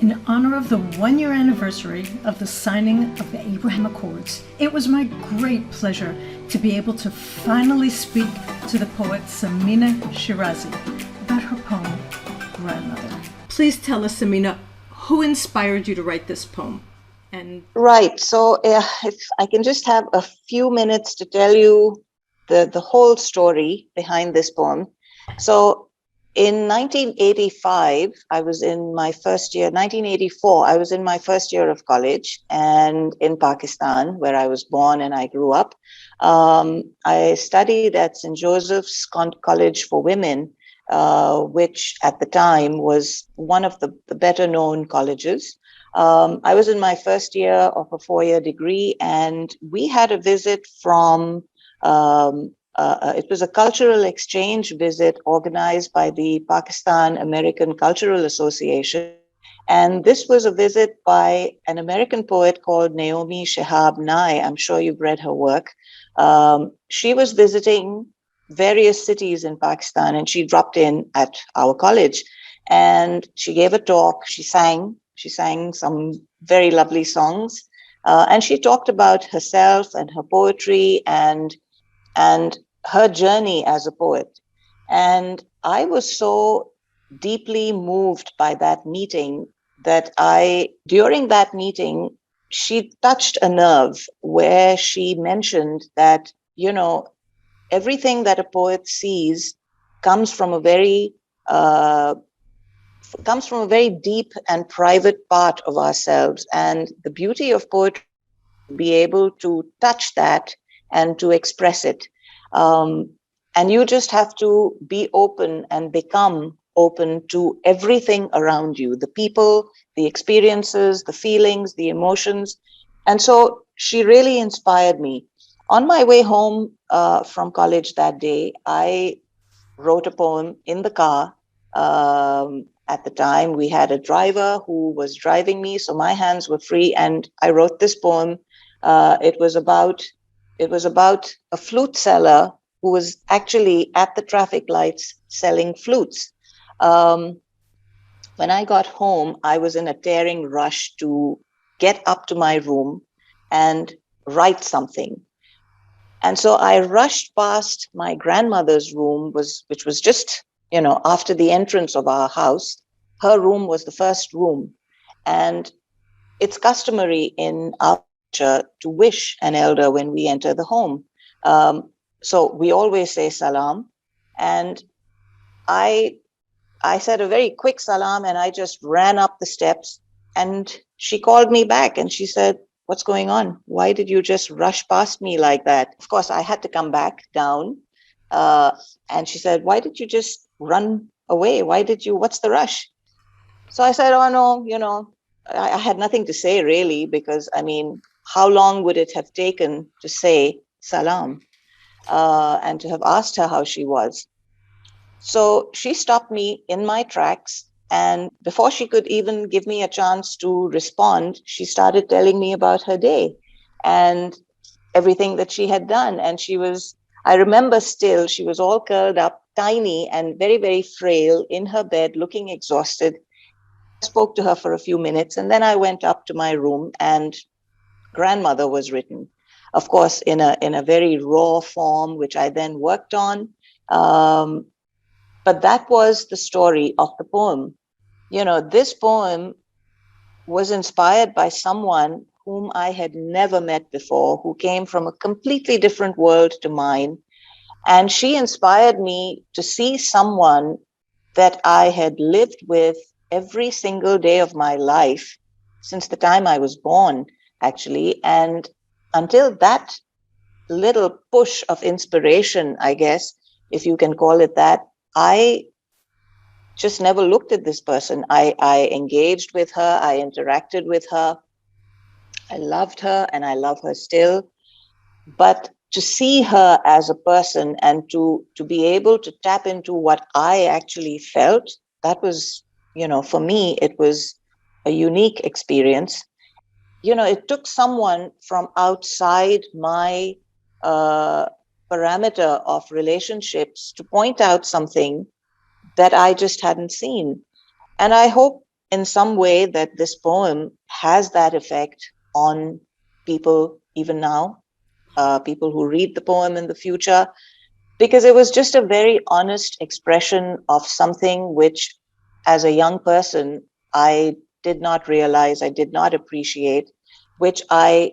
In honor of the 1-year anniversary of the signing of the Abraham Accords, it was my great pleasure to be able to finally speak to the poet Sameeneh Shirazi about her poem, Grandmother. Please tell us, Sameeneh, who inspired you to write this poem? Right. So if I can just have a few minutes to tell you the whole story behind this poem. So in 1985, I was in my first year, 1984, I was in my first year of college, and in Pakistan, where I was born and I grew up. I studied at St. Joseph's College for Women, which at the time was one of the better known colleges. I was in my first year of a 4-year degree, and we had a visit from, it was a cultural exchange visit organized by the Pakistan American Cultural Association. And this was a visit by an American poet called Naomi Shihab Nye. I'm sure you've read her work. She was visiting various cities in Pakistan, and she dropped in at our college, and she gave a talk. She sang some very lovely songs, and she talked about herself and her poetry and her journey as a poet. And I was so deeply moved by that meeting that during that meeting, she touched a nerve where she mentioned that, everything that a poet sees comes from a very deep and private part of ourselves. And the beauty of poetry is to be able to touch that and to express it. And you just have to be open and become open to everything around you, the people, the experiences, the feelings, the emotions. And so she really inspired me. On my way home from college that day, I wrote a poem in the car. At the time, we had a driver who was driving me, so my hands were free, and I wrote this poem. It was about a flute seller who was actually at the traffic lights selling flutes. When I got home, I was in a tearing rush to get up to my room and write something. And so I rushed past my grandmother's room, which was just, after the entrance of our house. Her room was the first room. And it's customary in our culture to wish an elder when we enter the home. So we always say salam. And I said a very quick salam, and I just ran up the steps, and she called me back and she said, "What's going on? Why did you just rush past me like that?" Of course, I had to come back down. And she said, "Why did you just run away? What's the rush?" So I said, "Oh, no, I had nothing to say really, because how long would it have taken to say salam and to have asked her how she was?" So she stopped me in my tracks. And before she could even give me a chance to respond, she started telling me about her day and everything that she had done. And I remember still, she was all curled up, tiny and very, very frail in her bed, looking exhausted. I spoke to her for a few minutes, and then I went up to my room, and grandmother was written, of course, in a very raw form, which I then worked on. But that was the story of the poem. This poem was inspired by someone whom I had never met before, who came from a completely different world to mine. And she inspired me to see someone that I had lived with every single day of my life since the time I was born, actually. And until that little push of inspiration, I guess, if you can call it that, I just never looked at this person. I engaged with her. I interacted with her. I loved her, and I love her still. But to see her as a person and to be able to tap into what I actually felt, that was, for me, it was a unique experience. It took someone from outside my parameter of relationships to point out something that I just hadn't seen. And I hope in some way that this poem has that effect on people even now, people who read the poem in the future, because it was just a very honest expression of something which, as a young person, I did not realize, I did not appreciate, which I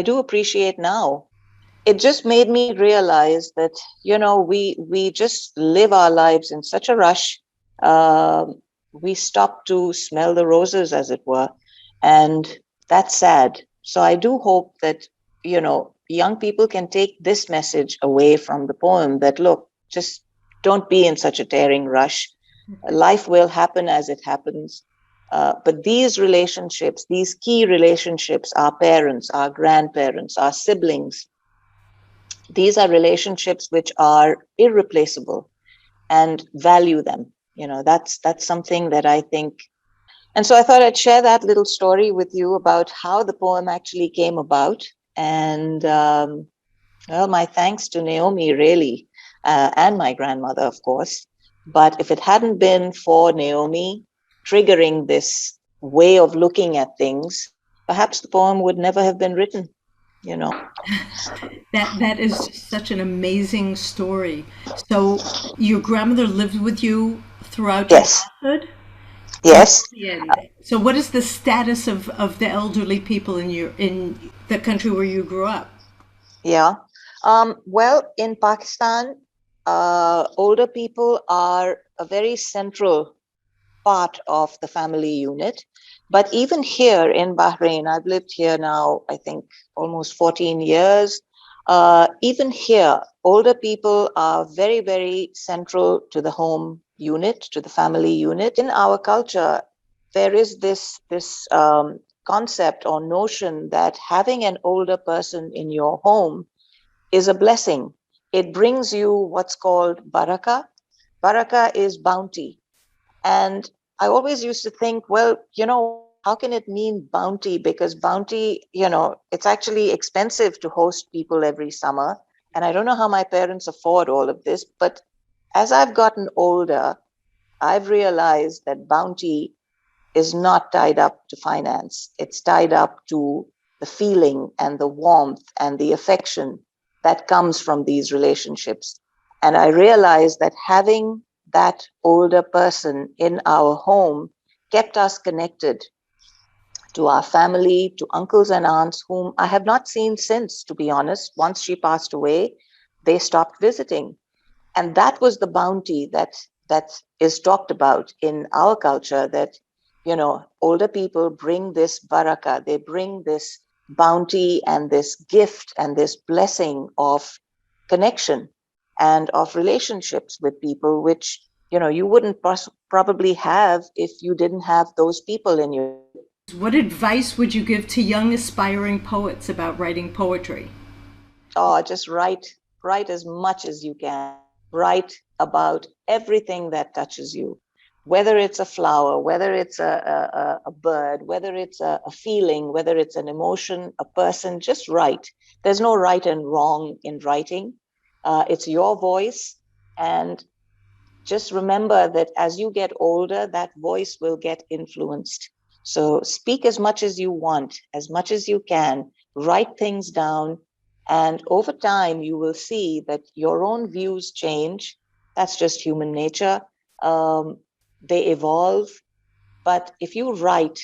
do appreciate now. It just made me realize that, we just live our lives in such a rush. We stop to smell the roses, as it were, and that's sad. So I do hope that, young people can take this message away from the poem, that look, just don't be in such a tearing rush. Life will happen as it happens. But these relationships, these key relationships, our parents, our grandparents, our siblings, these are relationships which are irreplaceable, and value them. That's something that I think. And so I thought I'd share that little story with you about how the poem actually came about. And well, my thanks to Naomi, really, and my grandmother, of course. But if it hadn't been for Naomi triggering this way of looking at things, perhaps the poem would never have been written, you know. That is just such an amazing story. So your grandmother lived with you throughout your Yes, childhood? yes, And so what is the status of the elderly people in the country where you grew up? yeah. Well, in Pakistan, older people are a very central part of the family unit. But even here in Bahrain, I've lived here now, I think, almost 14 years. Even here, older people are very, very central to the home unit, to the family unit. In our culture, there is this concept or notion that having an older person in your home is a blessing. It brings you what's called barakah. Barakah is bounty. And I always used to think, well, how can it mean bounty? Because bounty, it's actually expensive to host people every summer. And I don't know how my parents afford all of this. But as I've gotten older, I've realized that bounty is not tied up to finance. It's tied up to the feeling and the warmth and the affection that comes from these relationships. And I realized that having that older person in our home kept us connected to our family, to uncles and aunts, whom I have not seen since, to be honest. Once she passed away, they stopped visiting. And that was the bounty that is talked about in our culture, that older people bring this barakah, they bring this bounty and this gift and this blessing of connection and of relationships with people, which you wouldn't probably have if you didn't have those people in your. What advice would you give to young aspiring poets about writing poetry? Oh, just write as much as you can. Write about everything that touches you, whether it's a flower, whether it's a bird, whether it's a feeling, whether it's an emotion, a person. Just write. There's no right and wrong in writing. It's your voice. And just remember that as you get older, that voice will get influenced. So speak as much as you want, as much as you can, write things down. And over time, you will see that your own views change. That's just human nature. They evolve. But if you write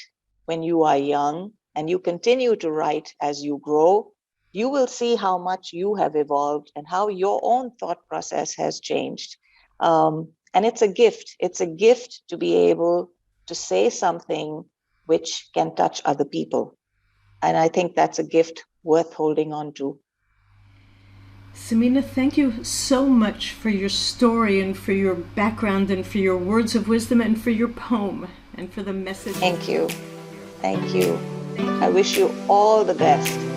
when you are young and you continue to write as you grow, you will see how much you have evolved and how your own thought process has changed. And it's a gift. It's a gift to be able to say something which can touch other people. And I think that's a gift worth holding on to. Sameeneh, thank you so much for your story and for your background and for your words of wisdom and for your poem and for the message. Thank you. Thank you. I wish you all the best.